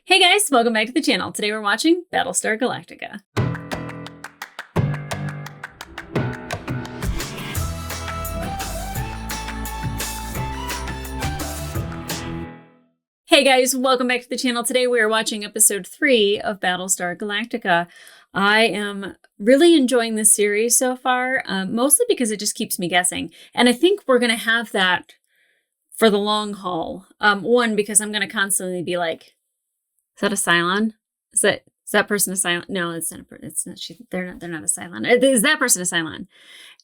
Hey guys, welcome back to the channel. Today we're watching Battlestar Galactica. Hey guys, welcome back to the channel. Today we are watching episode 3 of Battlestar Galactica. I am really enjoying this series so far, mostly because it just keeps me guessing. And I think we're going to have that for the long haul. One, because I'm going to constantly be like, is that a Cylon? Is that person a Cylon? No, it's not. It's not. They're not a Cylon. Is that person a Cylon?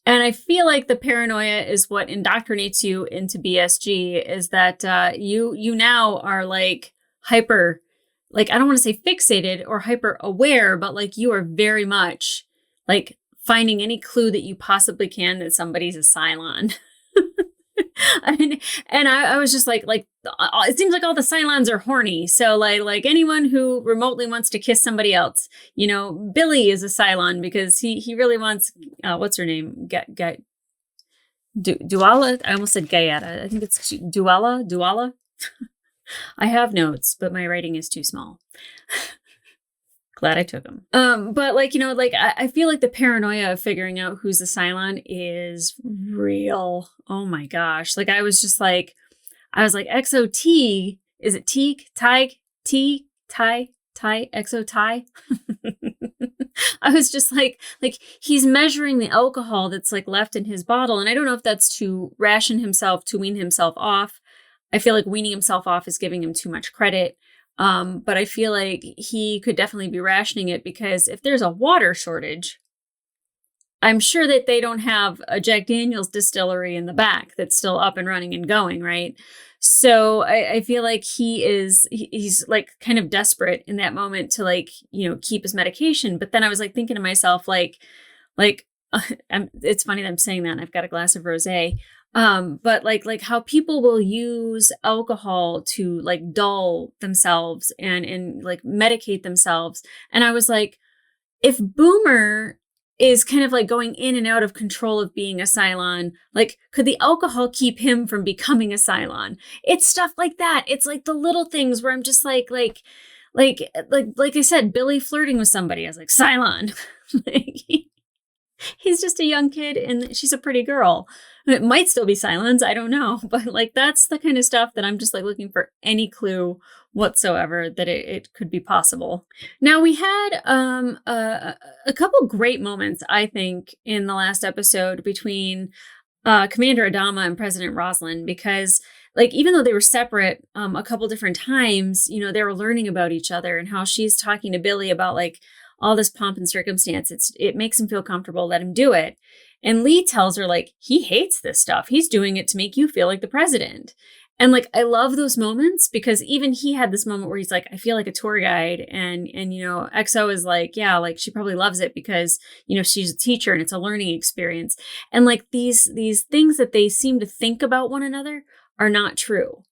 And I feel like the paranoia is what indoctrinates you into BSG. Is that you now are like hyper, like I don't want to say fixated or hyper aware, but like you are very much like finding any clue that you possibly can that somebody's a Cylon. I mean, and I was just like, it seems like all the Cylons are horny. So like anyone who remotely wants to kiss somebody else, you know, Billy is a Cylon because he really wants, what's her name? Duala? I almost said Gaieta. I think it's Duala. I have notes, but my writing is too small. Glad I took them. But like, you know, like I feel like the paranoia of figuring out who's a Cylon is real. Oh my gosh. Like I was like XOT, is it Teak, Tig, T, Ty, XOTI? I was just like he's measuring the alcohol that's like left in his bottle. And I don't know if that's to ration himself, to wean himself off. I feel like weaning himself off is giving him too much credit. But I feel like he could definitely be rationing it because if there's a water shortage, I'm sure that they don't have a Jack Daniel's distillery in the back that's still up and running and going, right? So I feel like he's like kind of desperate in that moment to like, you know, keep his medication. But then I was like thinking to myself, like it's funny that I'm saying that and I've got a glass of rosé. But like how people will use alcohol to like dull themselves and like medicate themselves. And I was like, if Boomer is kind of like going in and out of control of being a Cylon, like could the alcohol keep him from becoming a Cylon? It's stuff like that. It's like the little things where I'm just like I said, Billy flirting with somebody. I was like, Cylon. He's just a young kid and she's a pretty girl. It might still be Cylons, I don't know. But like that's the kind of stuff that I'm just like looking for any clue whatsoever that it could be possible. Now we had a couple great moments, I think, in the last episode between Commander Adama and President Roslin, because like even though they were separate a couple different times, you know, they were learning about each other and how she's talking to Billy about like all this pomp and circumstance. It makes him feel comfortable, let him do it. And Lee tells her like, he hates this stuff. He's doing it to make you feel like the president. And like, I love those moments because even he had this moment where he's like, I feel like a tour guide. And, you know, XO is like, yeah, like she probably loves it because, you know, she's a teacher and it's a learning experience. And like these things that they seem to think about one another are not true.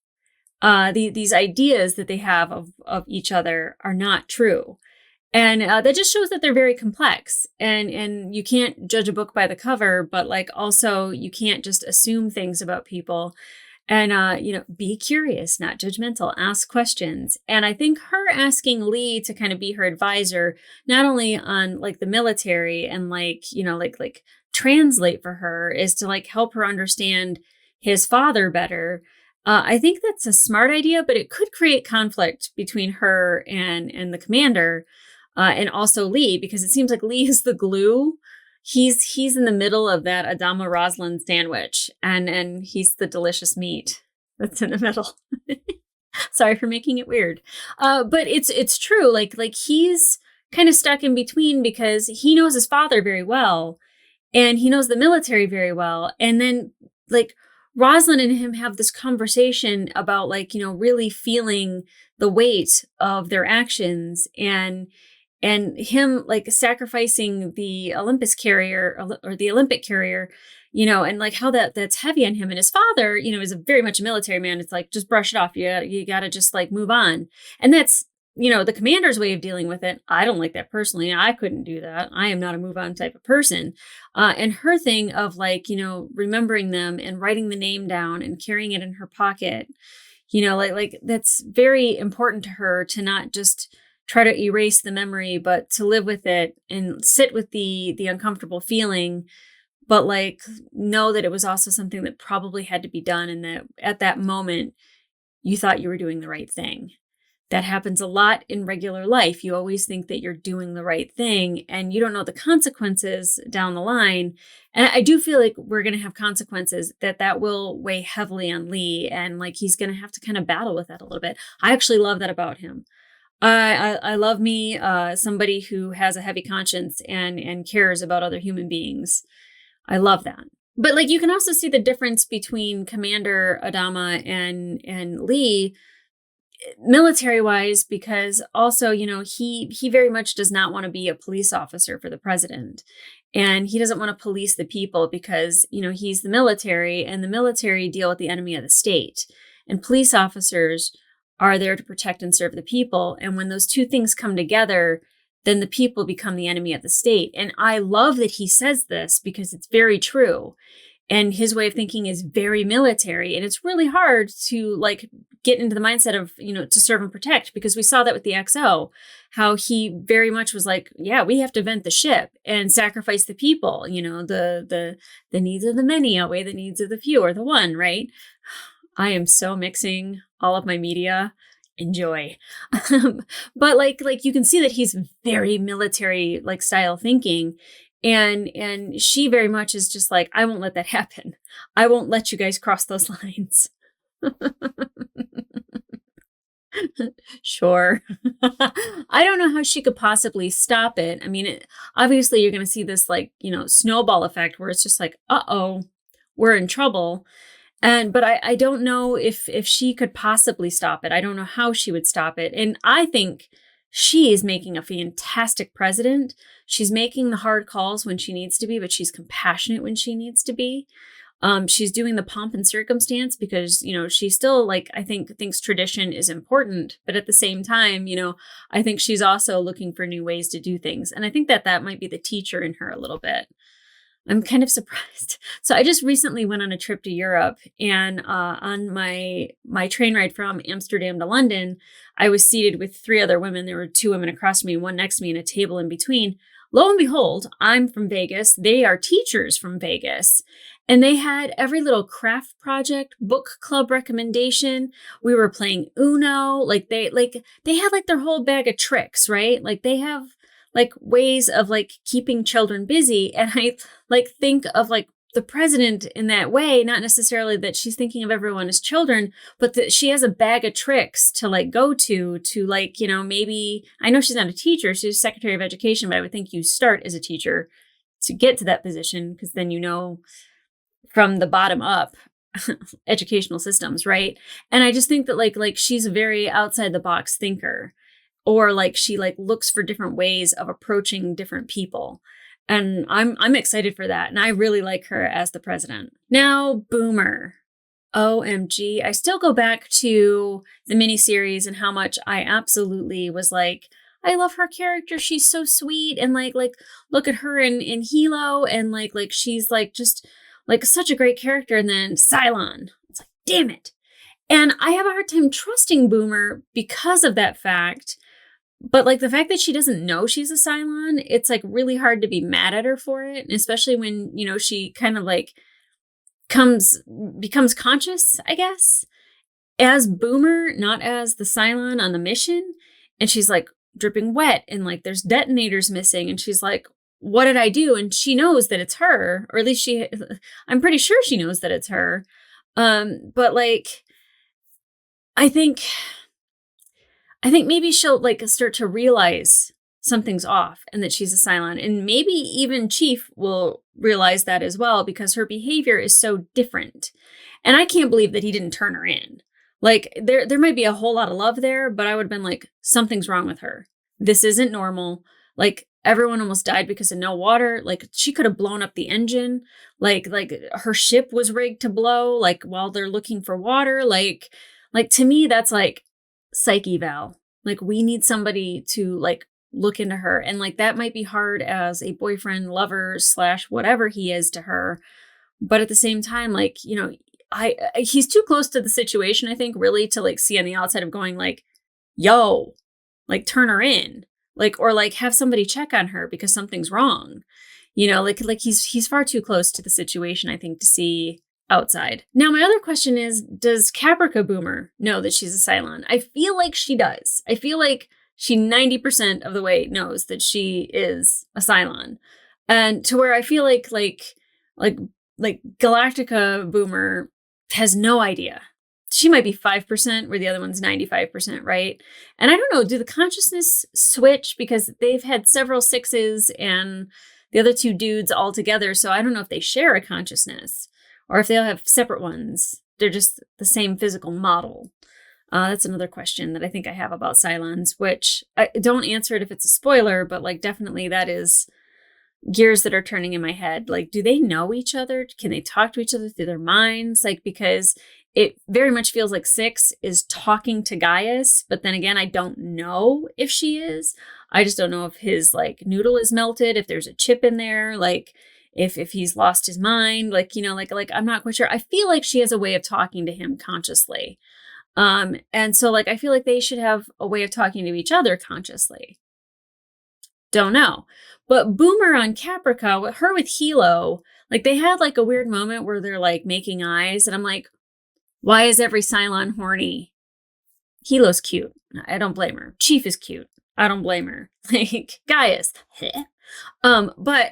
These ideas that they have of each other are not true. And that just shows that they're very complex and you can't judge a book by the cover, but like also you can't just assume things about people and, you know, be curious, not judgmental, ask questions. And I think her asking Lee to kind of be her advisor, not only on like the military and like, you know, like translate for her is to like help her understand his father better. I think that's a smart idea, but it could create conflict between her and the commander. And also Lee, because it seems like Lee is the glue. He's in the middle of that Adama Roslin sandwich, and he's the delicious meat that's in the middle. Sorry for making it weird, but it's true. Like he's kind of stuck in between because he knows his father very well, and he knows the military very well, and then like Roslin and him have this conversation about like, you know, really feeling the weight of their actions and him like sacrificing the Olympus carrier or the Olympic carrier, you know, and like how that's heavy on him. And his father, you know, is a very much a military man. It's like, just brush it off. You gotta just like move on. And that's, you know, the commander's way of dealing with it. I don't like that personally. I couldn't do that. I am not a move on type of person. And her thing of like, you know, remembering them and writing the name down and carrying it in her pocket, Like that's very important to her to not just try to erase the memory, but to live with it and sit with the uncomfortable feeling, but like know that it was also something that probably had to be done, and that at that moment you thought you were doing the right thing. That happens a lot in regular life. You always think that you're doing the right thing and you don't know the consequences down the line. And I do feel like we're going to have consequences that will weigh heavily on Lee, and like he's going to have to kind of battle with that a little bit. I actually love that about him. I love me somebody who has a heavy conscience and cares about other human beings. I love that. But like you can also see the difference between Commander Adama and Lee military wise, because also, he very much does not want to be a police officer for the president. And he doesn't want to police the people because, he's the military, and the military deal with the enemy of the state. And police officers are there to protect and serve the people. And when those two things come together, then the people become the enemy of the state. And I love that he says this because it's very true. And his way of thinking is very military. And it's really hard to like get into the mindset of, to serve and protect, because we saw that with the XO, how he very much was like, yeah, we have to vent the ship and sacrifice the people. The needs of the many outweigh the needs of the few, or the one, right? I am so mixing all of my media. Enjoy. But like you can see that he's very military like style thinking. And she very much is just like, I won't let that happen. I won't let you guys cross those lines. Sure. I don't know how she could possibly stop it. I mean, obviously you're going to see this like, snowball effect where it's just like, uh-oh, we're in trouble. But I don't know if she could possibly stop it. I don't know how she would stop it. And I think she is making a fantastic president. She's making the hard calls when she needs to be, but she's compassionate when she needs to be. She's doing the pomp and circumstance because, she still I think thinks tradition is important, but at the same time, I think she's also looking for new ways to do things. And I think that might be the teacher in her a little bit. I'm kind of surprised. So I just recently went on a trip to Europe, and on my train ride from Amsterdam to London, I was seated with 3 other women. There were 2 women across me, one next to me, and a table in between. Lo and behold, I'm from Vegas. They are teachers from Vegas. And they had every little craft project, book club recommendation. We were playing Uno. They had their whole bag of tricks, right? They have ways of keeping children busy. And I think of the president in that way, not necessarily that she's thinking of everyone as children, but that she has a bag of tricks to go to maybe, I know she's not a teacher, she's Secretary of Education, but I would think you start as a teacher to get to that position, because then from the bottom up educational systems, right? And I just think that she's a very outside the box thinker. Or she looks for different ways of approaching different people. And I'm excited for that. And I really like her as the president. Now, Boomer. OMG. I still go back to the miniseries and how much I absolutely was I love her character. She's so sweet. And look at her in Hilo. And she's just such a great character. And then Cylon. It's damn it. And I have a hard time trusting Boomer because of that fact. But the fact that she doesn't know she's a Cylon, it's really hard to be mad at her for it. And especially when, she kind of becomes conscious, I guess, as Boomer, not as the Cylon on the mission. And she's dripping wet and there's detonators missing. And she's what did I do? And she knows that it's her, or at least I'm pretty sure she knows that it's her. But I think maybe she'll start to realize something's off and that she's a Cylon. And maybe even Chief will realize that as well, because her behavior is so different. And I can't believe that he didn't turn her in. There might be a whole lot of love there, but I would have been something's wrong with her. This isn't normal. Everyone almost died because of no water. She could have blown up the engine. Her ship was rigged to blow, while they're looking for water. To me, that's psych eval. We need somebody to look into her, and that might be hard as a boyfriend, lover / whatever he is to her, but at the same time, he's too close to the situation, I think, really to like see on the outside of going like, yo, like turn her in, like, or like have somebody check on her because something's wrong. Like he's far too close to the situation, I think, to see outside. Now, my other question is, does Caprica Boomer know that she's a Cylon? I feel like she does. I feel like she 90% of the way knows that she is a Cylon. And to where I feel like Galactica Boomer has no idea. She might be 5%, where the other one's 95%, right? And I don't know, do the consciousness switch? Because they've had several sixes and the other two dudes all together. So I don't know if they share a consciousness or if they'll have separate ones. They're just the same physical model. That's another question that I think I have about Cylons, which I don't answer it if it's a spoiler, but like definitely that is gears that are turning in my head. Like, do they know each other? Can they talk to each other through their minds? Like, because it very much feels like Six is talking to Gaius, but then again, I don't know if she is. I just don't know if his like noodle is melted, if there's a chip in there, like if he's lost his mind, like, like I'm not quite sure. I feel like she has a way of talking to him consciously. And so like I feel like they should have a way of talking to each other consciously. Don't know. But Boomer on Caprica, her with Hilo, like they had like a weird moment where they're like making eyes, and I'm like, why is every Cylon horny? Hilo's cute. I don't blame her. Chief is cute. I don't blame her. Like Gaius. But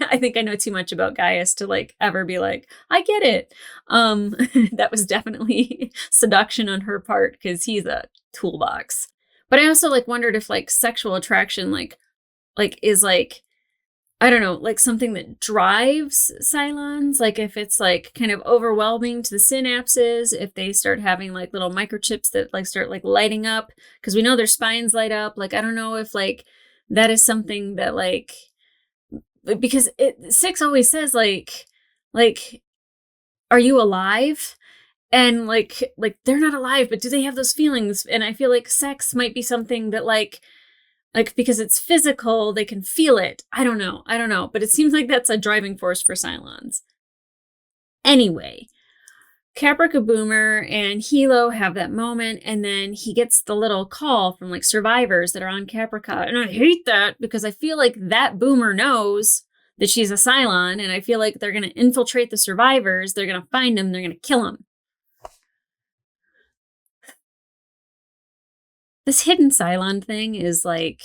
I think I know too much about Gaius to like ever be like, I get it. That was definitely seduction on her part because he's a toolbox. But I also like wondered if like sexual attraction like is like, I don't know, like something that drives Cylons, like if it's like kind of overwhelming to the synapses, if they start having like little microchips that like start like lighting up, because we know their spines light up. Like, I don't know if like that is something that like, because Six always says like, are you alive? And like they're not alive, but do they have those feelings? And I feel like sex might be something that like because it's physical, they can feel it. I don't know. But it seems like that's a driving force for Cylons. Anyway, Caprica Boomer and Hilo have that moment, and then he gets the little call from like survivors that are on Caprica. And I hate that because I feel like that Boomer knows that she's a Cylon, and I feel like they're going to infiltrate the survivors. They're going to find them. They're going to kill them. This hidden Cylon thing is like,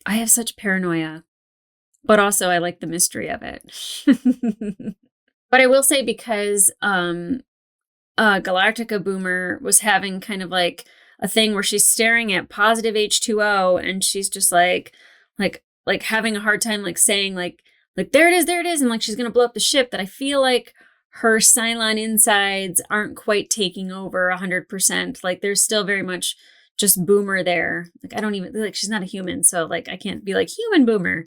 I have such paranoia, but also I like the mystery of it. But I will say, because Galactica Boomer was having kind of like a thing where she's staring at positive H2O and she's just like having a hard time like saying like there it is, and like she's gonna blow up the ship, that I feel like her Cylon insides aren't quite taking over 100%. Like there's still very much just Boomer there. Like I don't even, like she's not a human, so like I can't be like human Boomer.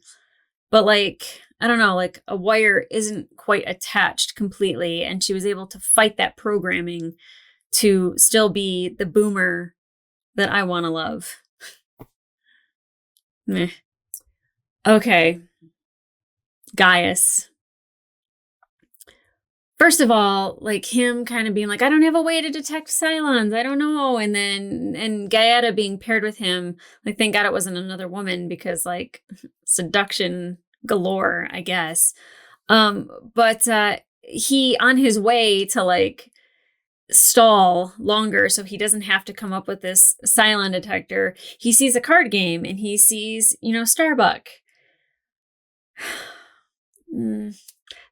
But like, I don't know, like a wire isn't quite attached completely, and she was able to fight that programming to still be the Boomer that I want to love. Meh. Okay. Gaius. First of all, like him kind of being like, I don't have a way to detect Cylons. I don't know. And then, and Gaeta being paired with him, like, thank God it wasn't another woman, because like seduction galore, I guess. But he, on his way to like stall longer so he doesn't have to come up with this Cylon detector, he sees a card game and he sees, Starbuck.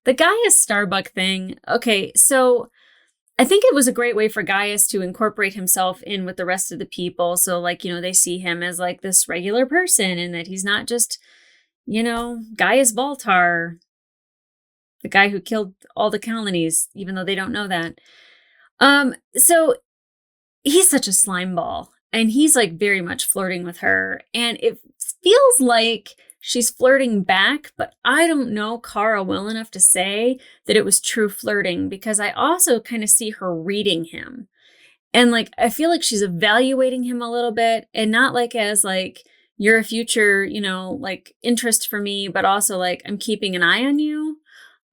The Gaius Starbuck thing. Okay, so I think it was a great way for Gaius to incorporate himself in with the rest of the people. So like, they see him as like this regular person, and that he's not just, Gaius Baltar, the guy who killed all the colonies, even though they don't know that. So he's such a slime ball, and he's like very much flirting with her, and it feels like she's flirting back, but I don't know Kara well enough to say that it was true flirting, because I also kind of see her reading him. And like, I feel like she's evaluating him a little bit, and not like as like, you're a future, like interest for me, but also like, I'm keeping an eye on you.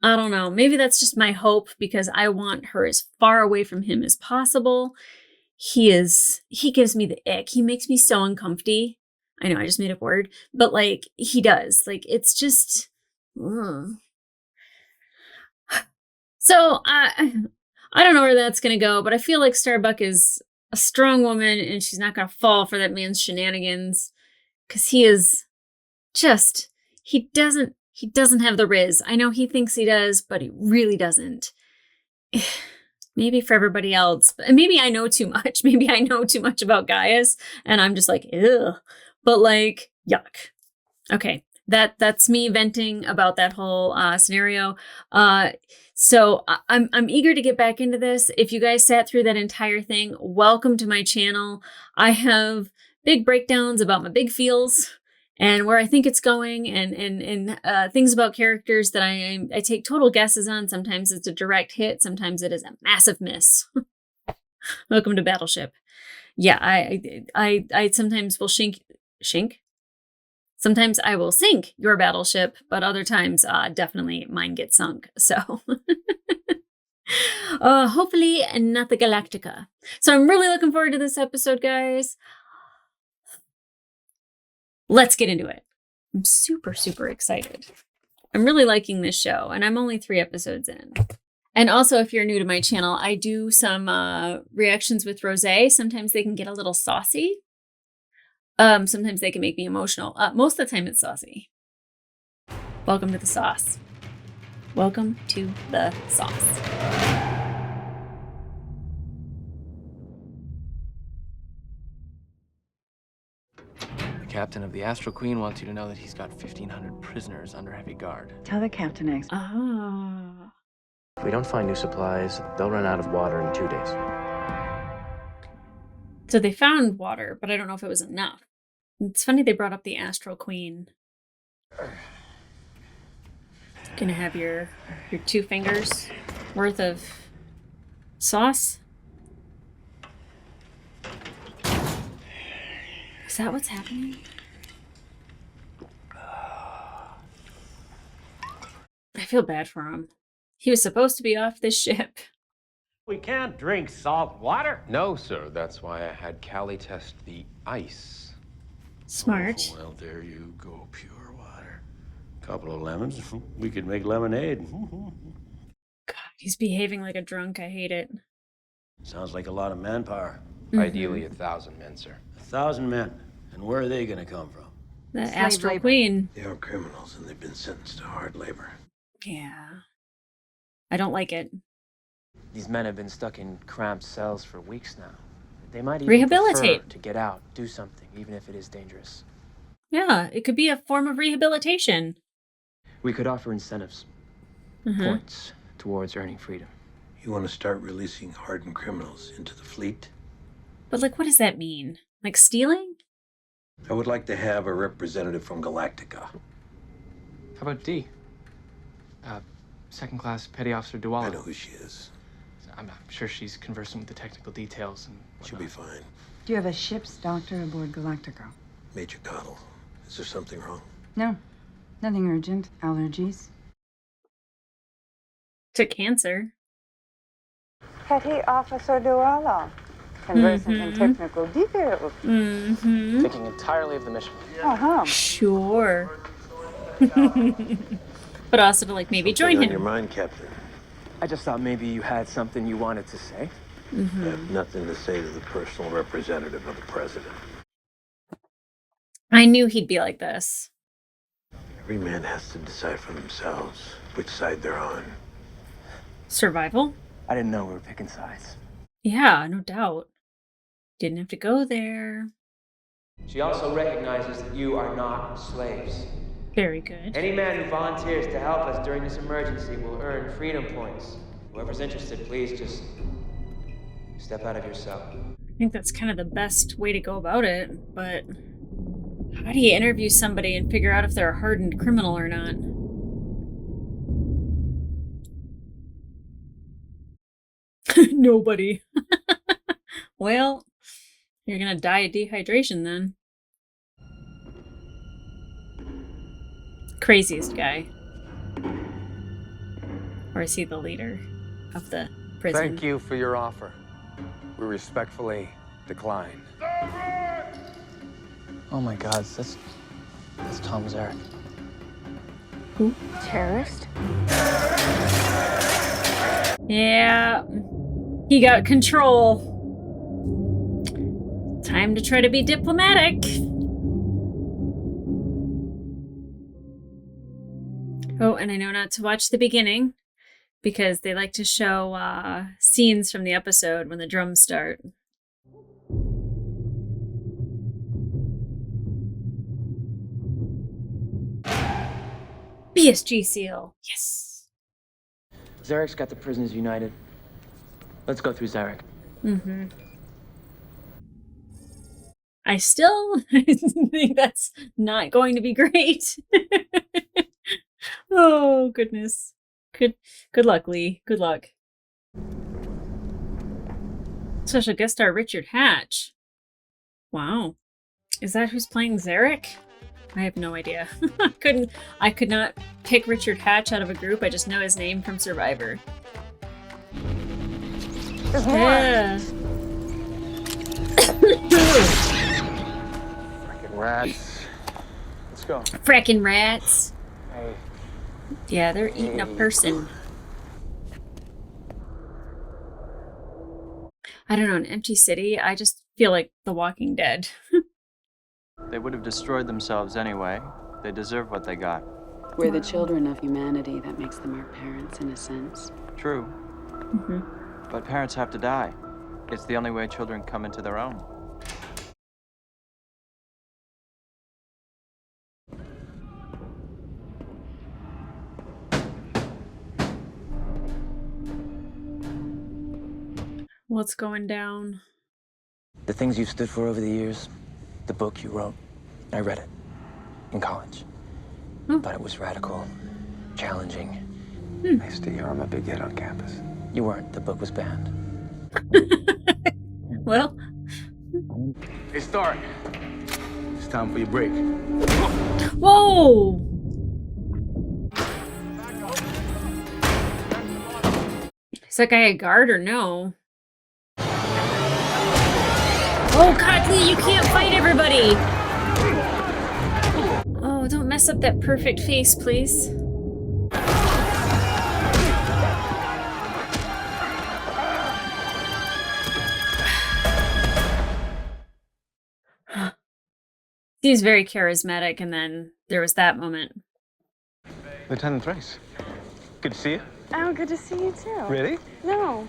I don't know. Maybe that's just my hope because I want her as far away from him as possible. He gives me the ick. He makes me so uncomfy. I know I just made up a word, but like he does. Like it's just. Ugh. So I don't know where that's gonna go, but I feel like Starbuck is a strong woman and she's not gonna fall for that man's shenanigans because he is just he doesn't have the riz. I know he thinks he does, but he really doesn't. Maybe for everybody else, maybe I know too much. Maybe I know too much about Gaius, and I'm just like, ugh. But like, yuck. Okay, that's me venting about that whole scenario. So I'm eager to get back into this. If you guys sat through that entire thing, welcome to my channel. I have big breakdowns about my big feels and where I think it's going, and things about characters that I take total guesses on. Sometimes it's a direct hit. Sometimes it is a massive miss. Welcome to Battleship. Yeah, I sometimes will shink. Sometimes I will sink your battleship, but other times, definitely mine gets sunk. So, hopefully not the Galactica. So I'm really looking forward to this episode, guys. Let's get into it. I'm super, super excited. I'm really liking this show, and I'm only 3 episodes in. And also, if you're new to my channel, I do some reactions with Rosé. Sometimes they can get a little saucy. Sometimes they can make me emotional. Most of the time it's saucy. Welcome to the sauce. Welcome to the sauce. The captain of the Astral Queen wants you to know that he's got 1,500 prisoners under heavy guard. Tell the captain X. Ah. If we don't find new supplies, they'll run out of water in 2 days. So they found water, but I don't know if it was enough. It's funny they brought up the Astral Queen. Gonna have your 2 fingers worth of sauce. Is that what's happening? I feel bad for him. He was supposed to be off this ship. We can't drink salt water. No, sir. That's why I had Callie test the ice. Smart. Oh, well, there you go. Pure water. Couple of lemons. We could make lemonade. God, he's behaving like a drunk. I hate it. Sounds like a lot of manpower. Ideally 1,000 men, sir. 1,000 men. And where are they going to come from? The Slave Astral labor. Queen. They are criminals, and they've been sentenced to hard labor. Yeah. I don't like it. These men have been stuck in cramped cells for weeks now. They might even Rehabilitate. prefer to get out, do something, even if it is dangerous. Yeah, it could be a form of rehabilitation. We could offer incentives, points towards earning freedom. You want to start releasing hardened criminals into the fleet? But like, what does that mean? Like stealing? I would like to have a representative from Galactica. How about D? Second class petty officer Duwala. I know who she is. I'm sure she's conversant with the technical details and She'll be fine. Do you have a ship's doctor aboard Galactica? Major Cottle, is there something wrong? No. Nothing urgent. Allergies. To cancer. Petty Officer Duala, conversant in technical details. Thinking entirely of the mission. Sure. But also to like maybe join Something on your him. mind, Captain? I just thought maybe you had something you wanted to say. I have nothing to say to the personal representative of the president. I knew he'd be like this. Every man has to decide for themselves which side they're on. Survival? I didn't know we were picking sides. Yeah, no doubt. Didn't have to go there. She also recognizes that you are not slaves. Very good. Any man who volunteers to help us during this emergency will earn freedom points. Whoever's interested, please just step out of your cell. I think that's kind of the best way to go about it, but how do you interview somebody and figure out if they're a hardened criminal or not? Nobody. Well, you're gonna die of dehydration then. Craziest guy. Or is he the leader of the prison? Thank you for your offer. We respectfully decline. Oh my God, that's Tom Zarek. Who? Terrorist? Yeah. He got control. Time to try to be diplomatic. Oh, and I know not to watch the beginning because they like to show scenes from the episode when the drums start. BSG seal. Yes. Zarek's got the prisoners united. Let's go through Zarek. Mm-hmm. I still think that's not going to be great. Oh, goodness. Good luck, Lee. Good luck. Special guest star Richard Hatch. Wow. Is that who's playing Zarek? I have no idea. I could not pick Richard Hatch out of a group. I just know his name from Survivor. There's more. Yeah. Frickin' rats. Let's go. Frackin' rats. Hey. Yeah, they're eating a person. I don't know, an empty city. I just feel like The Walking Dead. They would have destroyed themselves anyway. They deserve what they got. We're the children of humanity. That makes them our parents, in a sense. True. Mm-hmm. But parents have to die. It's the only way children come into their own. What's going down? The things you've stood for over the years, the book you wrote, I read it in college. Oh. Thought it was radical, challenging. Nice to hear I'm a big hit on campus. You weren't. The book was banned. Well, Hey, Stark. It's time for your break. whoa! Is that guy a guard or no? Oh, Cotley, you can't fight everybody! Oh, don't mess up that perfect face, please. He's very charismatic, and then there was that moment. Lieutenant Thrace. Good to see you. Oh, good to see you too. Really? No.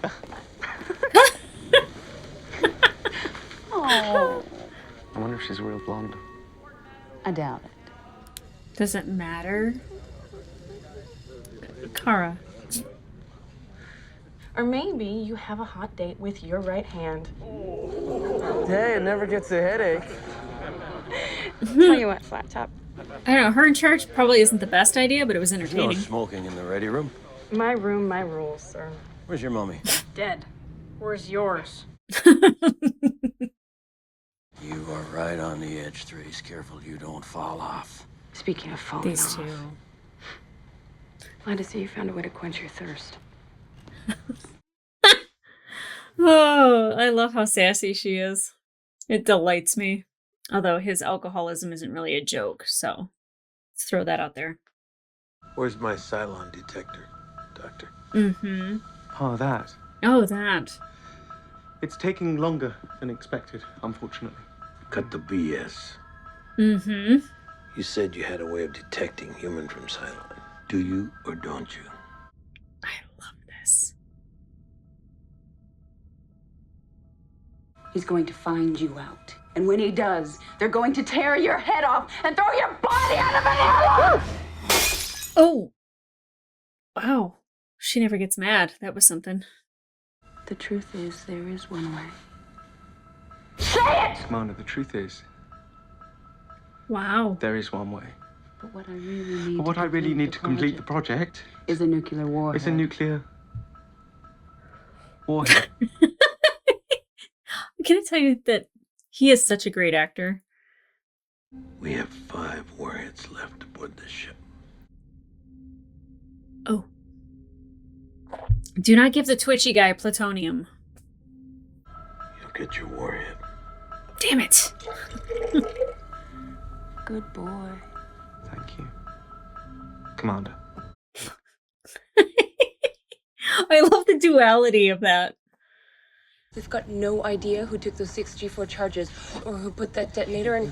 Oh. I wonder if she's a real blonde. I doubt it. Doesn't matter. Kara. Or maybe you have a hot date with your right hand. Hey, it never gets a headache. Tell you what, Flat Top. I don't know, her in charge probably isn't the best idea, but it was No entertaining. smoking in the ready room. My room, my rules, sir. Where's your mommy? Dead. Where's yours? You are right on the edge, Thrace. Careful you don't fall off. Speaking of falling These off, two. glad to see you found a way to quench your thirst. Oh, I love how sassy she is. It delights me. Although his alcoholism isn't really a joke, so let's throw that out there. Where's my Cylon detector, Doctor? Mm-hmm. Oh, that. Oh, that. It's taking longer than expected, unfortunately. Cut the BS. Mm-hmm. You said you had a way of detecting human from Cylon. Do you or don't you? I love this. He's going to find you out. And when he does, they're going to tear your head off and throw your body out of an airlock! Oh. Wow. She never gets mad. That was something. The truth is, there is one way. Commander, the truth is, Wow. there is one way. But what I really need But what I really need to complete the project is a nuclear warhead. is a nuclear warhead. Can I tell you that he is such a great actor? We have 5 warheads left aboard the ship. Oh. Do not give the twitchy guy plutonium. You'll get your warhead. Damn it. Good boy. Thank you. Commander. I love the duality of that. We've got no idea who took those 6 G4 charges or who put that detonator in.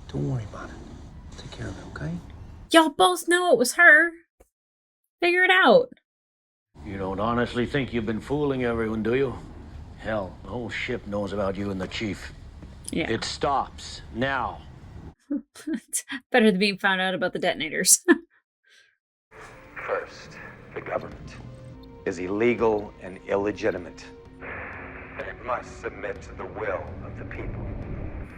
Don't worry about it. Take care of it, okay? Y'all both know it was her. Figure it out. You don't honestly think you've been fooling everyone, do you? Hell, the whole ship knows about you and the chief. Yeah. It stops now. Better than being found out about the detonators. First, the government is illegal and illegitimate. And it must submit to the will of the people.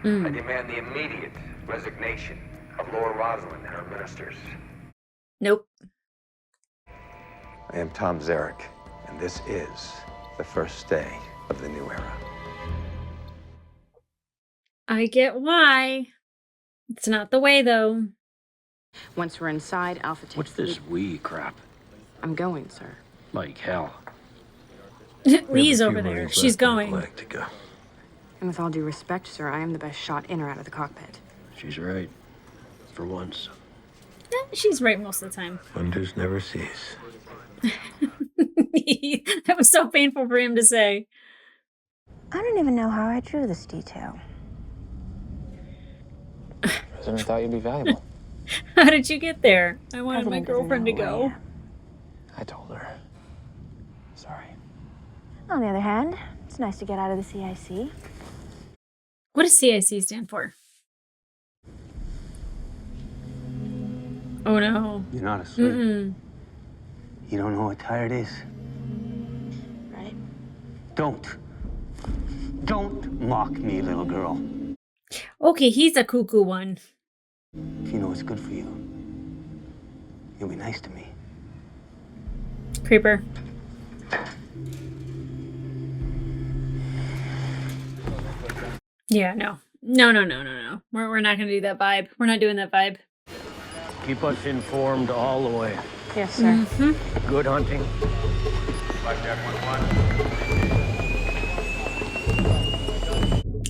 I demand the immediate resignation of Laura Rosalind and her ministers. Nope. I am Tom Zarek, and this is the first day of the new era. I get why. It's not the way, though. Once we're inside, Alpha takes What's this we crap? I'm going, sir. Like hell. Lee's over there. She's going. Galactica. And with all due respect, sir, I am the best shot in or out of the cockpit. She's right. For once. She's right most of the time. Wonders never cease. That was so painful for him to say. I don't even know how I drew this detail. President thought you'd be valuable. How did you get there? I wanted my President doesn't girlfriend to know who I go. am. I told her. Sorry. On the other hand, it's nice to get out of the CIC. What does CIC stand for? Oh no. You're not asleep. Mm-mm. You don't know what tired is? Right? Don't mock me, little girl. Okay, he's a cuckoo one. If you know what's good for you, you'll be nice to me. Creeper. Yeah, no. No. We're not gonna do that vibe. We're not doing that vibe. Keep us informed all the way. Yes, sir. Good hunting.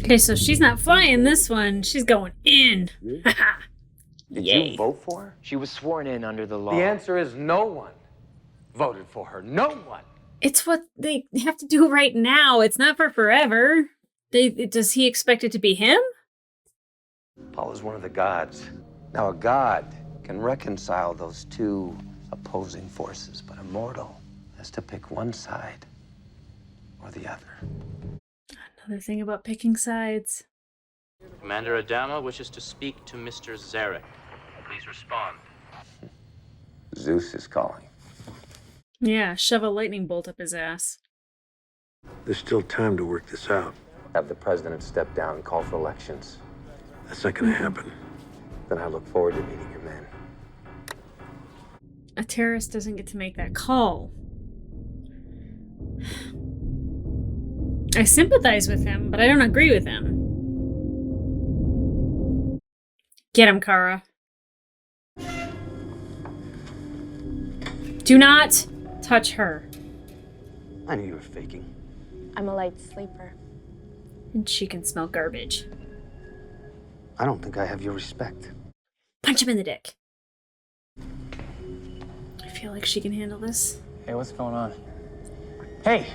Okay, so she's not flying this one. She's going in. Did Yay. you vote for her? She was sworn in under the law. The answer is no one voted for her. No one. It's what they have to do right now. It's not for forever. Does he expect it to be him? Paul is one of the gods. Now, a god can reconcile those two opposing forces, but a mortal has to pick one side or the other. Another thing about picking sides. Commander Adama wishes to speak to Mr. Zarek. Please respond. Zeus is calling. Yeah, shove a lightning bolt up his ass. There's still time to work this out. Have the president step down and call for elections. That's not gonna happen. Then I look forward to meeting your men. A terrorist doesn't get to make that call. I sympathize with him, but I don't agree with him. Get him, Kara. Do not touch her. I knew you were faking. I'm a light sleeper. And she can smell garbage. I don't think I have your respect. Punch him in the dick. I feel like she can handle this. Hey, what's going on? Hey!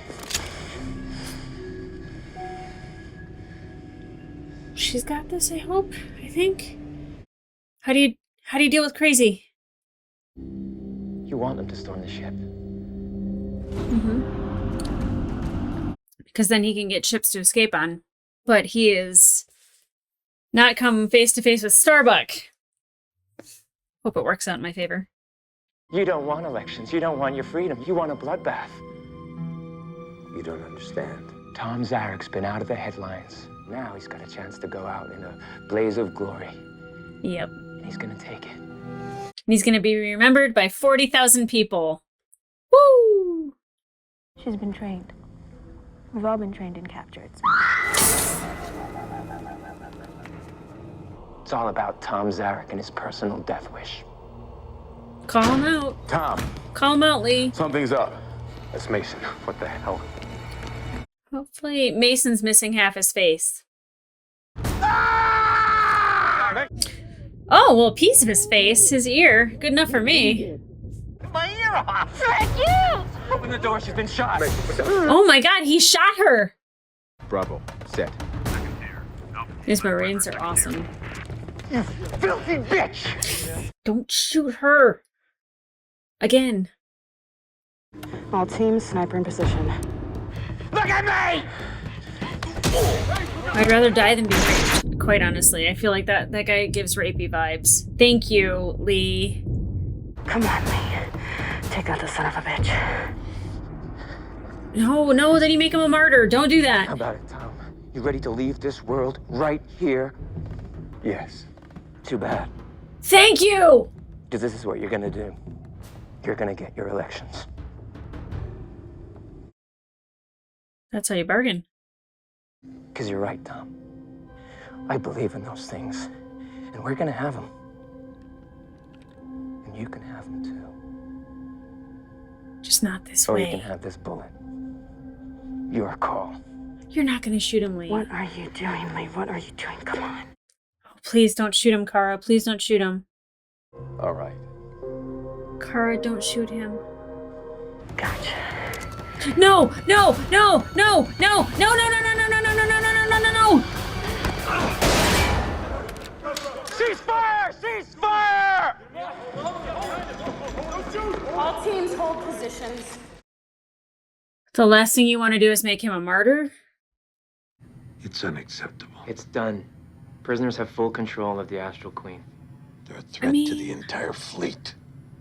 She's got this, I hope. I think. How do you deal with crazy? You want them to storm the ship. Because then he can get ships to escape on. But he is not come face to face with Starbuck. Hope it works out in my favor. You don't want elections. You don't want your freedom. You want a bloodbath. You don't understand. Tom Zarek's been out of the headlines. Now he's got a chance to go out in a blaze of glory. Yep. And he's gonna take it. And he's going to be remembered by 40,000 people. Woo! She's been trained. We've all been trained and captured. It's all about Tom Zarek and his personal death wish. Call him out. Tom, Call him out, Lee. something's up. That's Mason. What the hell? Hopefully Mason's missing half his face. Oh, well, a piece of his face, his ear. Good enough for me. My ear off! Thank you! Open the door, she's been shot. Oh my god, he shot her! Bravo, set. These Marines are awesome. You filthy bitch! Don't shoot her! Again. All teams, sniper in position. Look at me! I'd rather die than be raped, quite honestly. I feel like that guy gives rapey vibes. Thank you, Lee. Come on, Lee. Take out the son of a bitch. No, then you make him a martyr. Don't do that. How about it, Tom? You ready to leave this world right here? Yes. Too bad. Thank you! Because this is what you're gonna do. You're gonna get your elections. That's how you bargain. Because you're right, Tom. I believe in those things. And we're gonna have them. And you can have them too. Just not this Or way. you can have this bullet. Your call. You're not gonna shoot him, Lee. What are you doing, Lee? What are you doing? Come on. Oh, please don't shoot him, Kara. Please don't shoot him. All right. Kara, don't shoot him. Gotcha. No! Ceasefire! Ceasefire! All teams hold positions. The last thing you want to do is make him a martyr? It's unacceptable. It's done. Prisoners have full control of the Astral Queen. They're a threat to the entire fleet.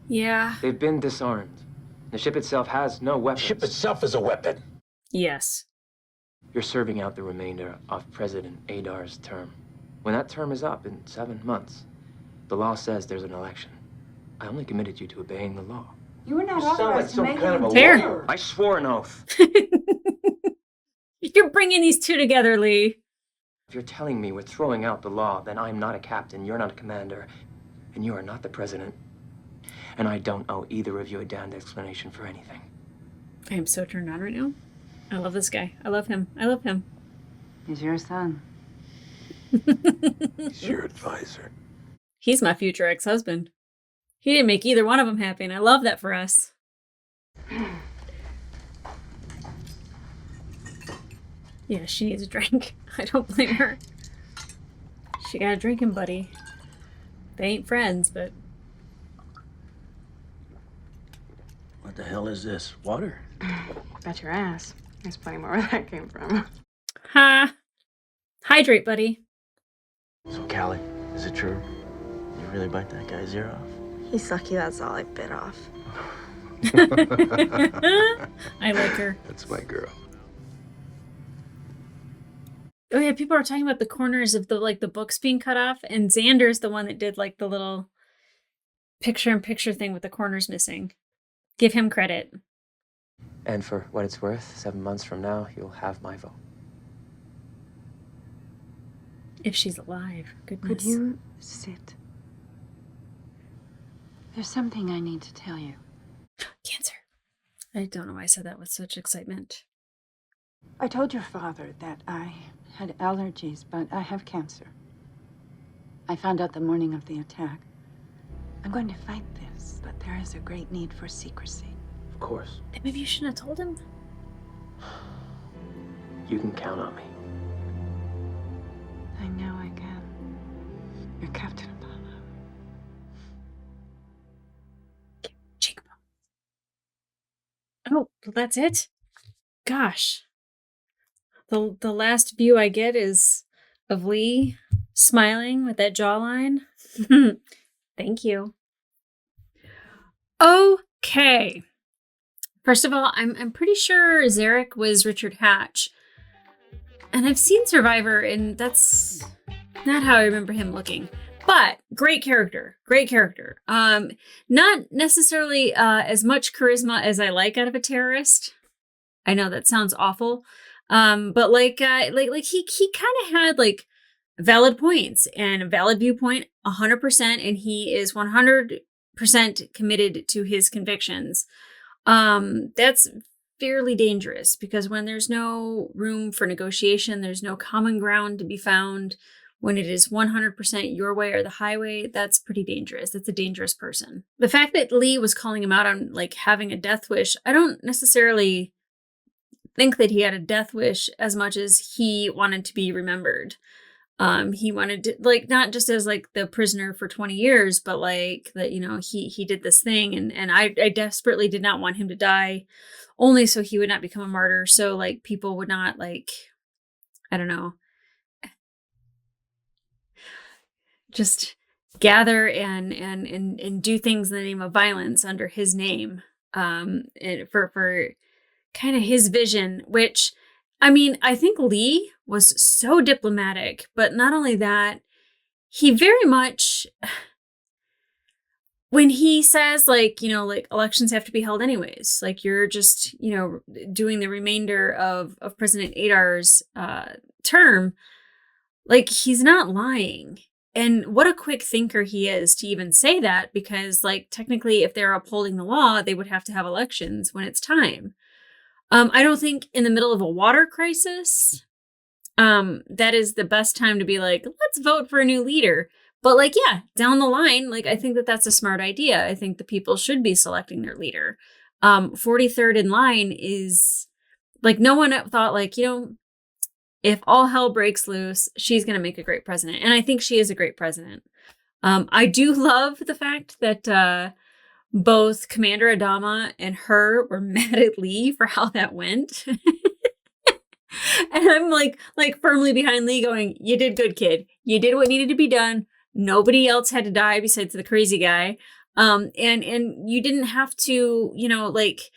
Yeah. They've been disarmed. The ship itself has no weapons. The ship itself is a weapon. Yes. You're serving out the remainder of President Adar's term. When that term is up in 7 months, the law says there's an election. I only committed you to obeying the law. You were not You sound like authorized to some make kind of a Fair. lawyer. I swore an oath. You're bringing these two together, Lee. If you're telling me we're throwing out the law, then I'm not a captain, you're not a commander, and you are not the president. And I don't owe either of you a damned explanation for anything. I am so turned on right now. I love this guy. I love him. I love him. He's your son. He's your advisor. He's my future ex-husband. He didn't make either one of them happy, and I love that for us. Yeah, she needs a drink. I don't blame her. She got a drinking buddy. They ain't friends, but... What the hell is this? Water? Bet your ass. There's plenty more where that came from. Ha! Hydrate, buddy. So, Callie, is it true? You really bite that guy's ear off? He's lucky that's all I bit off. I like her. That's my girl. Oh yeah, people are talking about the corners of the books being cut off, and Xander's the one that did like the little picture-in-picture thing with the corners missing. Give him credit. And for what it's worth, 7 months from now, you'll have my vote. If she's alive, goodness. Could you sit? There's something I need to tell you. Cancer. I don't know why I said that with such excitement. I told your father that I had allergies, but I have cancer. I found out the morning of the attack. I'm going to fight this, but there is a great need for secrecy. Of course. Then maybe you shouldn't have told him. You can count on me. I know I can. You're Captain Apollo. Cheekbone. Oh, well, that's it? Gosh. The last view I get is of Lee smiling with that jawline. Thank you. Okay. First of all, I'm pretty sure Zarek was Richard Hatch. And I've seen Survivor, and that's not how I remember him looking. But great character. Great character. Not necessarily as much charisma as I like out of a terrorist. I know that sounds awful. But like he kind of had like valid points and a valid viewpoint 100%, and he is 100% committed to his convictions. That's fairly dangerous, because when there's no room for negotiation, there's no common ground to be found. When it is 100% your way or the highway, that's pretty dangerous. That's a dangerous person. The fact that Lee was calling him out on like having a death wish, I don't necessarily think that he had a death wish as much as he wanted to be remembered. He wanted to, like, not just as like the prisoner for 20 years, but like that, you know, he did this thing, and I desperately did not want him to die, only so he would not become a martyr. So like people would not, like, I don't know, just gather and do things in the name of violence under his name, and for kind of his vision, which, I mean, I think Lee was so diplomatic, but not only that, he very much, when he says, like, you know, like, elections have to be held anyways, like, you're just, you know, doing the remainder of President Adar's term, like, he's not lying. And what a quick thinker he is to even say that, because, like, technically, if they're upholding the law, they would have to have elections when it's time. I don't think in the middle of a water crisis, that is the best time to be like, let's vote for a new leader. But like, yeah, down the line, like, I think that that's a smart idea. I think the people should be selecting their leader. 43rd in line is like, no one thought, like, you know, if all hell breaks loose, she's going to make a great president. And I think she is a great president. I do love the fact that both Commander Adama and her were mad at Lee for how that went. And I'm like firmly behind Lee going, you did good, kid. You did what needed to be done. Nobody else had to die besides the crazy guy. And you didn't have to, you know, like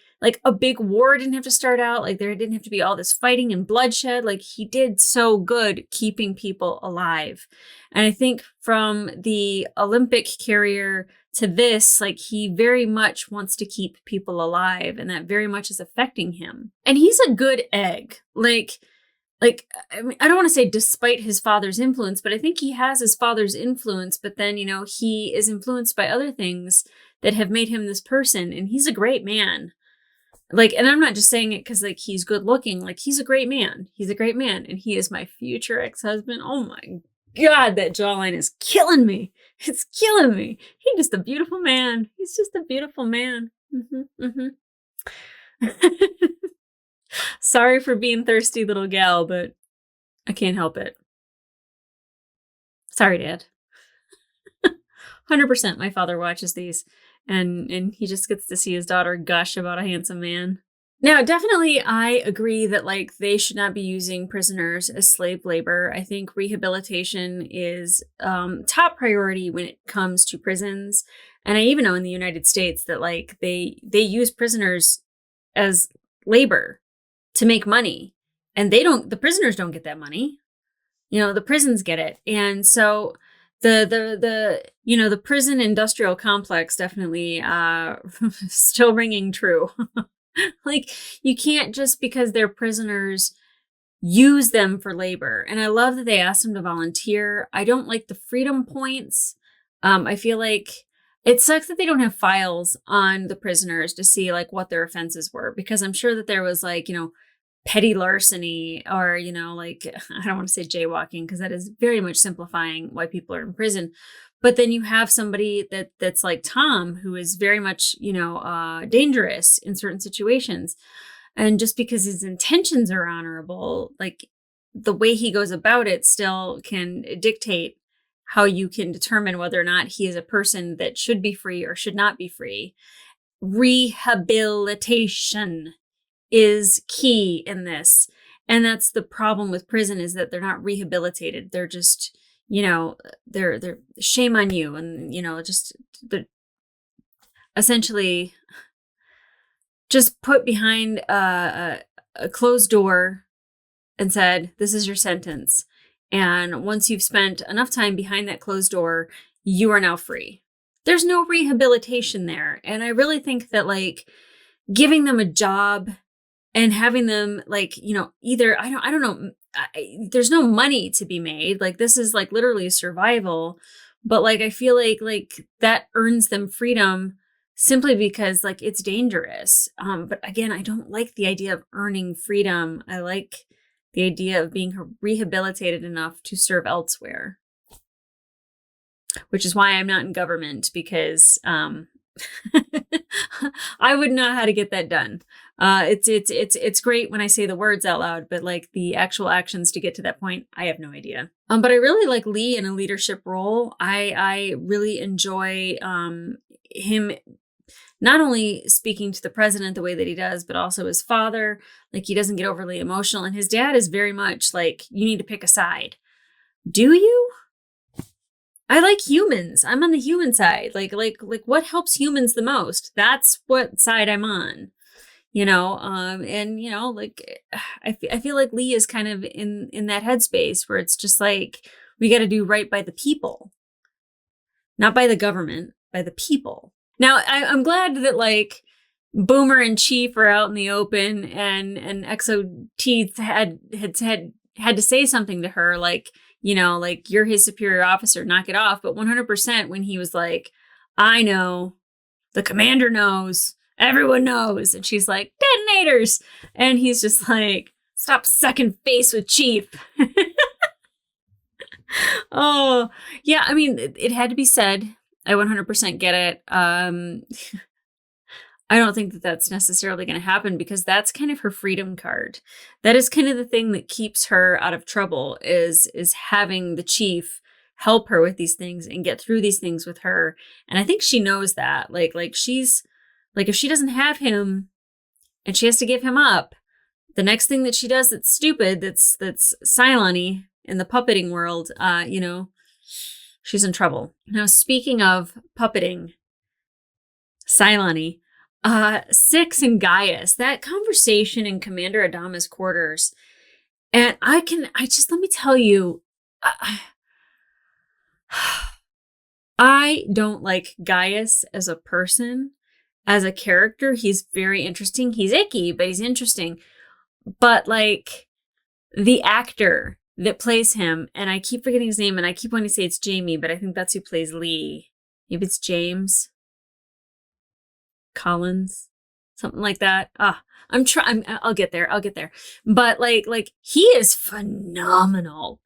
a big war didn't have to start out. Like, there didn't have to be all this fighting and bloodshed. Like, he did so good keeping people alive. And I think from the Olympic carrier to this, like, he very much wants to keep people alive, and that very much is affecting him. And he's a good egg. Like, I mean, I don't want to say despite his father's influence, but I think he has his father's influence, but then, you know, he is influenced by other things that have made him this person, and he's a great man. Like, and I'm not just saying it because, like, he's good looking. Like, he's a great man. He's a great man, and he is my future ex-husband. Oh my God, that jawline is killing me. It's killing me. He's just a beautiful man. He's just a beautiful man. Sorry for being thirsty, little gal, but I can't help it. Sorry, Dad. 100% my father watches these, and he just gets to see his daughter gush about a handsome man. Now, definitely, I agree that, like, they should not be using prisoners as slave labor. I think rehabilitation is top priority when it comes to prisons. And I even know in the United States that, like, they use prisoners as labor to make money, and the prisoners don't get that money. You know, the prisons get it. And so the you know, the prison industrial complex definitely still ringing true. Like, you can't just because they're prisoners use them for labor. And I love that they asked them to volunteer. I don't like the freedom points. I feel like it sucks that they don't have files on the prisoners to see, like, what their offenses were, because I'm sure that there was, like, you know, petty larceny, or, you know, like, I don't want to say jaywalking, because that is very much simplifying why people are in prison. But then you have somebody that's like Tom, who is very much, you know, dangerous in certain situations. And just because his intentions are honorable, like, the way he goes about it still can dictate how you can determine whether or not he is a person that should be free or should not be free. Rehabilitation is key in this. And that's the problem with prison, is that they're not rehabilitated. They're just, you know, they're shame on you. And, you know, just essentially just put behind a closed door and said, this is your sentence. And once you've spent enough time behind that closed door, you are now free. There's no rehabilitation there. And I really think that, like, giving them a job and having them, like, you know, either, I don't know, there's no money to be made. Like, this is, like, literally survival. But, like, I feel like that earns them freedom simply because like it's dangerous. But again, I don't like the idea of earning freedom. I like the idea of being rehabilitated enough to serve elsewhere, which is why I'm not in government, because I wouldn't know how to get that done. It's great when I say the words out loud, but like the actual actions to get to that point, I have no idea. But I really like Lee in a leadership role. I really enjoy him not only speaking to the president the way that he does, but also his father. Like, he doesn't get overly emotional, and his dad is very much like, you need to pick a side. Do you? I like humans. I'm on the human side. Like what helps humans the most? That's what side I'm on, and like I feel like Lee is kind of in that headspace where it's just like, we got to do right by the people, not by the government, by the people. Now, I'm glad that like Boomer and Chief are out in the open, and XOT had to say something to her, like, like, you're his superior officer, knock it off. But 100% when he was like, I know, the commander knows, everyone knows. And she's like, detonators. And he's just like, stop sucking face with Chief. Oh, yeah. I mean, it had to be said. I 100% get it. I don't think that that's necessarily going to happen, because that's kind of her freedom card. That is kind of the thing that keeps her out of trouble, is having the chief help her with these things and get through these things with her. And I think she knows that. Like she's like, if she doesn't have him and she has to give him up, the next thing that she does that's stupid, that's Cylon-y in the puppeting world, she's in trouble. Now, speaking of puppeting, Cylon-y, Six and Gaius, that conversation in Commander Adama's quarters. And let me tell you, I don't like Gaius as a person, as a character. He's very interesting. He's icky, but he's interesting. But like, the actor that plays him, and I keep forgetting his name, and I keep wanting to say it's Jamie, but I think that's who plays Lee. Maybe it's James Collins, something like that. I'll get there. But like he is phenomenal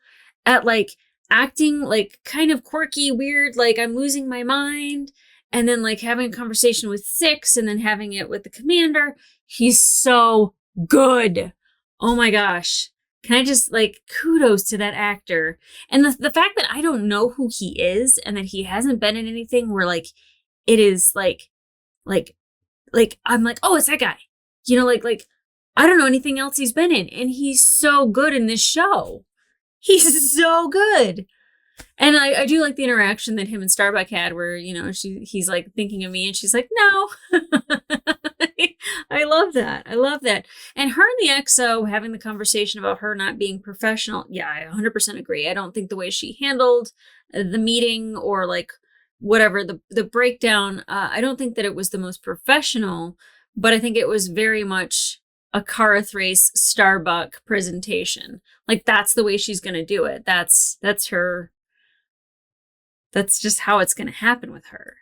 at like acting like kind of quirky, weird, like I'm losing my mind, and then like having a conversation with Six, and then having it with the commander. He's so good. Oh my gosh. Can I just like, kudos to that actor. And the fact that I don't know who he is, and that he hasn't been in anything where like it is like I'm like, oh, it's that guy. Like I don't know anything else he's been in, and he's so good in this show. He's so good. And I do like the interaction that him and Starbuck had, where, he's like thinking of me, and she's like, no. I love that. And her and the XO having the conversation about her not being professional. Yeah, I 100% agree. I don't think the way she handled the meeting, or like whatever, the breakdown, I don't think that it was the most professional, but I think it was very much a Cara Thrace Starbuck presentation. Like, that's the way she's going to do it. That's her. That's just how it's going to happen with her.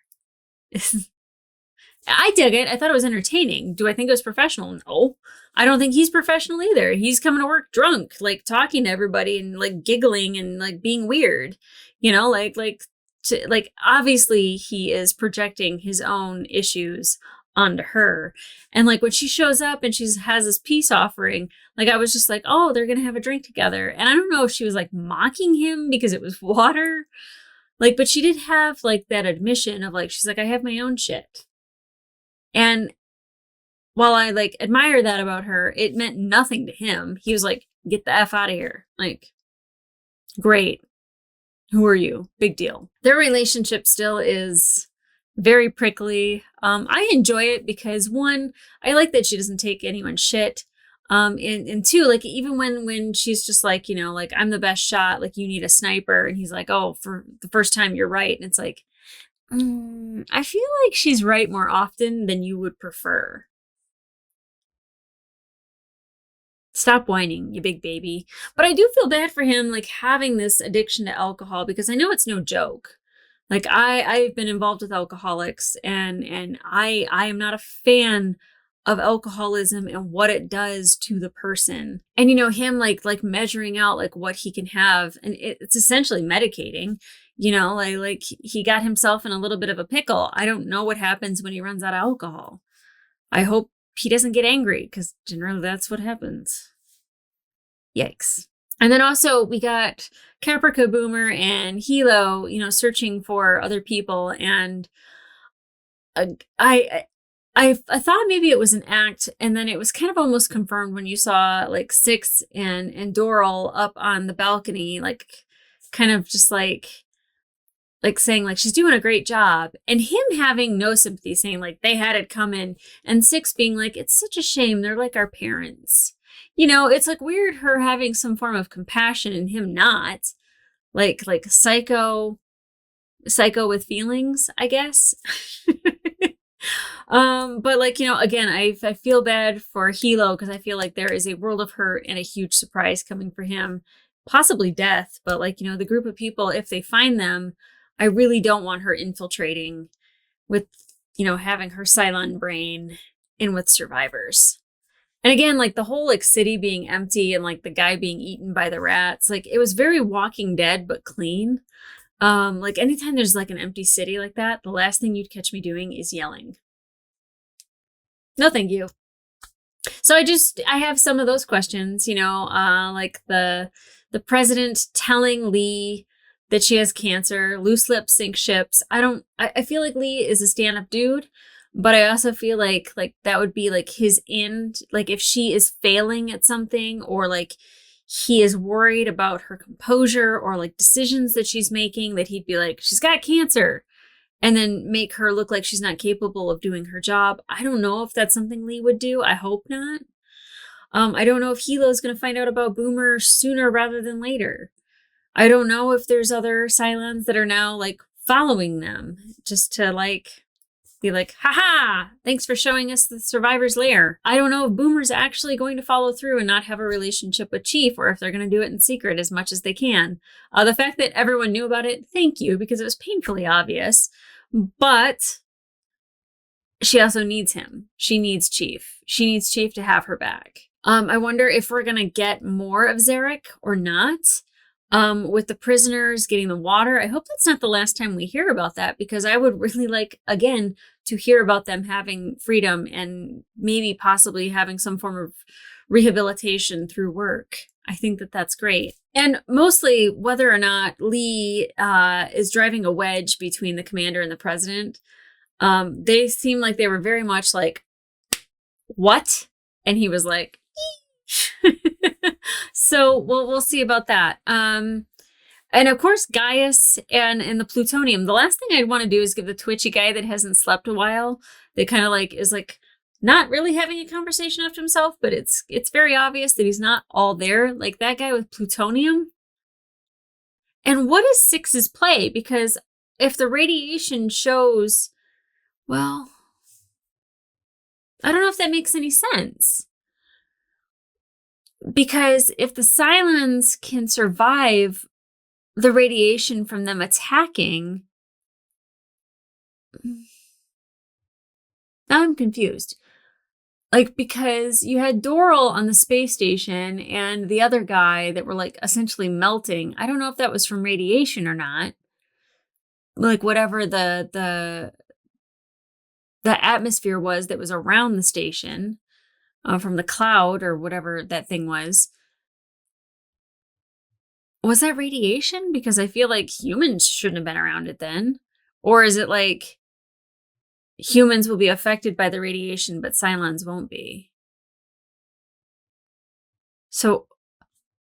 I dig it. I thought it was entertaining. Do I think it was professional? No. I don't think he's professional either. He's coming to work drunk, like talking to everybody and like giggling and like being weird. Like obviously he is projecting his own issues onto her. And like when she shows up and she has this peace offering, like I was just like, oh, they're going to have a drink together. And I don't know if she was like mocking him because it was water. Like, but she did have like that admission of like, she's like, I have my own shit. And while I like admire that about her, it meant nothing to him. He was like, get the F out of here. Like, great. Who are you? Big deal. Their relationship still is very prickly. I enjoy it because, one, I like that she doesn't take anyone's shit. And two, like even when she's just like, like, I'm the best shot, like you need a sniper. And he's like, oh, for the first time, you're right. And it's like, I feel like she's right more often than you would prefer. Stop whining, you big baby. But I do feel bad for him, like having this addiction to alcohol, because I know it's no joke. Like I've been involved with alcoholics, and I am not a fan of alcoholism and what it does to the person. And him like measuring out like what he can have, and it's essentially medicating. Like he got himself in a little bit of a pickle. I don't know what happens when he runs out of alcohol. I hope he doesn't get angry, because generally that's what happens. Yikes. And then also we got Caprica, Boomer, and Hilo, searching for other people. And I thought maybe it was an act, and then it was kind of almost confirmed when you saw like Six and Doral up on the balcony, like kind of just like saying like she's doing a great job, and him having no sympathy, saying like they had it coming, and Six being like, it's such a shame, they're like our parents. It's like weird, her having some form of compassion and him not, like psycho with feelings, I guess. But like, again, I feel bad for Hilo, because I feel like there is a world of hurt and a huge surprise coming for him, possibly death. But like, the group of people, if they find them, I really don't want her infiltrating with, having her Cylon brain in with survivors. And again, like the whole like city being empty and like the guy being eaten by the rats, like it was very Walking Dead, but clean. Like anytime there's like an empty city like that, the last thing you'd catch me doing is yelling. No, thank you. So I have some of those questions, like the president telling Lee that she has cancer, loose lips sink ships. I feel like Lee is a stand-up dude, but I also feel like that would be like his end. Like if she is failing at something, or like he is worried about her composure or like decisions that she's making, that he'd be like, she's got cancer, and then make her look like she's not capable of doing her job. I don't know if that's something Lee would do. I hope not. I don't know if Hilo's going to find out about Boomer sooner rather than later. I don't know if there's other Cylons that are now like following them just to like be like, haha, thanks for showing us the survivor's lair. I don't know if Boomer's actually going to follow through and not have a relationship with Chief, or if they're going to do it in secret as much as they can. The fact that everyone knew about it, thank you, because it was painfully obvious. But she also needs him. She needs Chief. She needs Chief to have her back. I wonder if we're going to get more of Zarek or not. With the prisoners getting the water, I hope that's not the last time we hear about that, because I would really like, again, to hear about them having freedom and maybe possibly having some form of rehabilitation through work. I think that that's great. And mostly whether or not Lee is driving a wedge between the commander and the president. They seem like they were very much like, what? And he was like, so we'll see about that. And of course, Gaius and the plutonium. The last thing I'd want to do is give the twitchy guy that hasn't slept a while, that kind of like is like not really having a conversation after himself, but it's very obvious that he's not all there. Like that guy with plutonium. And what is Six's play? Because if the radiation shows, well, I don't know if that makes any sense. Because if the Cylons can survive the radiation from them attacking, now I'm confused. Like, because you had Doral on the space station and the other guy that were like essentially melting. I don't know if that was from radiation or not. Like whatever the atmosphere was that was around the station. From the cloud or whatever that thing was. Was that radiation? Because I feel like humans shouldn't have been around it then. Or is it like humans will be affected by the radiation, but Cylons won't be? So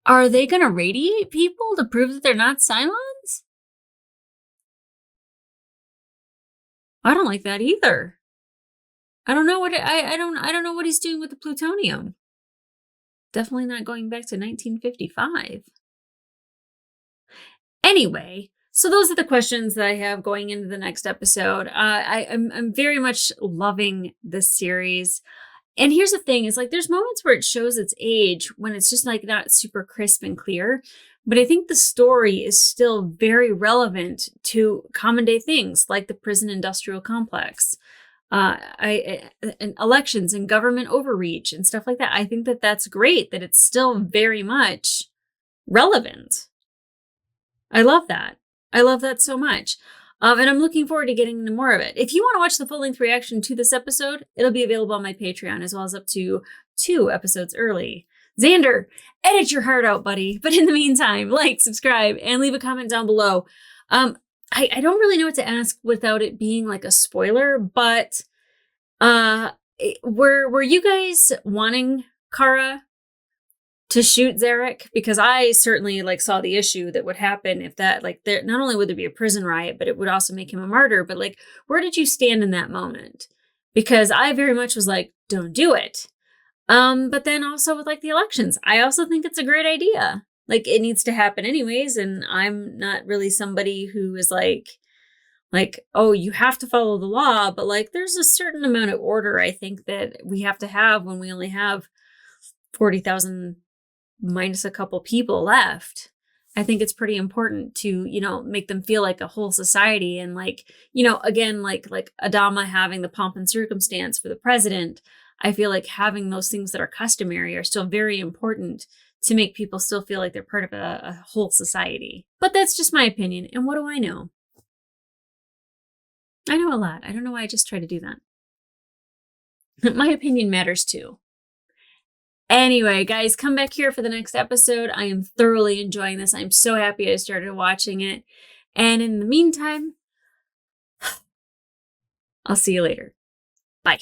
are they going to radiate people to prove that they're not Cylons? I don't like that either. I don't know what I don't know what he's doing with the plutonium. Definitely not going back to 1955. Anyway, so those are the questions that I have going into the next episode. I'm very much loving this series. And here's the thing, is like there's moments where it shows its age when it's just like not super crisp and clear. But I think the story is still very relevant to common day things like the prison industrial complex, and elections and government overreach and stuff like that. I think that that's great, that it's still very much relevant. I love that. I love that so much. And I'm looking forward to getting into more of it. If you want to watch the full-length reaction to this episode, it'll be available on my Patreon, as well as up to 2 episodes early. Xander, edit your heart out, buddy. But in the meantime, like, subscribe, and leave a comment down below. I don't really know what to ask without it being like a spoiler, but were you guys wanting Kara to shoot Zarek? Because I certainly like saw the issue that would happen if that, like, there not only would there be a prison riot, but it would also make him a martyr. But like, where did you stand in that moment? Because I very much was like, don't do it. But then also with like the elections, I also think it's a great idea. Like, it needs to happen anyways. And I'm not really somebody who is like, oh, you have to follow the law. But like, there's a certain amount of order I think that we have to have when we only have 40,000 minus a couple people left. I think it's pretty important to, you know, make them feel like a whole society. And like, you know, again, like Adama having the pomp and circumstance for the president, I feel like having those things that are customary are still very important to make people still feel like they're part of a whole society. But that's just my opinion. And what do I know? I know a lot. I don't know why I just try to do that. My opinion matters too. Anyway, guys, come back here for the next episode. I am thoroughly enjoying this. I'm so happy I started watching it. And in the meantime, I'll see you later. Bye.